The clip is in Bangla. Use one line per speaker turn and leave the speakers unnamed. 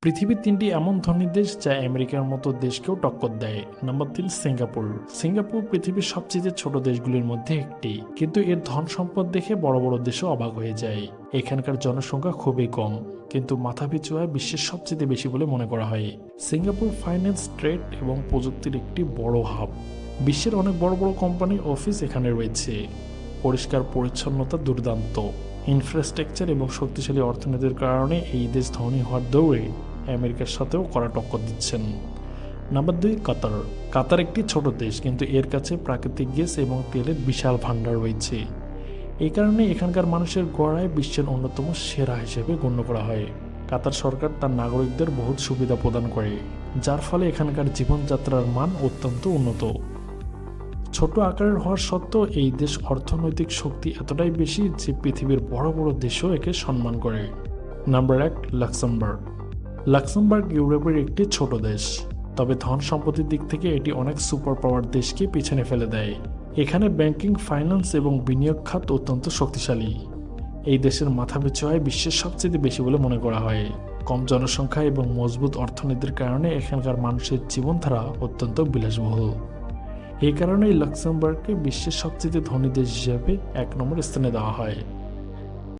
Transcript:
পৃথিবীর ৩টি এমন ধনী দেশ যা আমেরিকার মতো দেশকেও টক্কর দেয়। Number ৩, Singapore. সিঙ্গাপুর পৃথিবীর সবচেয়ে ছোট দেশগুলির মধ্যে একটি, কিন্তু এর ধন সম্পদ দেখে বড় বড় দেশও অবাক হয়ে যায়। এখানকার জনসংখ্যা খুবই কম, কিন্তু মাথাপিছু আয় বিশ্বের সবচেয়ে বেশি বলে মনে করা হয়। সিঙ্গাপুর ফাইন্যান্স, ট্রেড এবং প্রযুক্তির একটি বড় হাব। বিশ্বের অনেক বড় বড় কোম্পানির অফিস এখানে রয়েছে। পরিষ্কার পরিচ্ছন্নতা দুর্দান্ত। ইনফ্রাস্ট্রাকচার এবং শক্তিশালী অর্থনীতির কারণে এই দেশ ধনী হওয়ার দৌড়ে আমেরিকার সাথেও কড়া টক্কর দিচ্ছেন। নাম্বার ২, কাতার। কাতার একটি ছোট দেশ, কিন্তু এর কাছে প্রাকৃতিক গ্যাস এবং তেলের বিশাল ভান্ডার রয়েছে। এই কারণে এখানকার মানুষের গড়ায় বিশ্বের অন্যতম সেরা হিসেবে গণ্য করা হয়। কাতার সরকার তার নাগরিকদের বহুত সুবিধা প্রদান করে, যার ফলে এখানকার জীবনযাত্রার মান অত্যন্ত উন্নত। ছোট আকারের হওয়ার সত্ত্বেও এই দেশ অর্থনৈতিক শক্তি এতটাই বেশি যে পৃথিবীর বড় বড় দেশও একে সম্মান করে। Number ১, Luxembourg. লাক্সেমবার্গ ইউরোপের একটি ছোট দেশ, তবে ধন সম্পত্তির দিক থেকে এটি অনেক সুপার পাওয়ার দেশকে পিছনে ফেলে দেয়। এখানে ব্যাংকিং, ফাইন্যান্স এবং বিনিয়োগ খাত অত্যন্ত শক্তিশালী। এই দেশের মাথাপিছু আয় বিশ্বের সবচেয়ে বেশি বলে মনে করা হয়। কম জনসংখ্যা এবং মজবুত অর্থনীতির কারণে এখানকার মানুষের জীবনধারা অত্যন্ত বিলাসবহুল। এই কারণেই লাক্সেমবার্গকে বিশ্বের সবচেয়ে ধনী দেশ হিসেবে ১ নম্বর স্থানে দেওয়া হয়।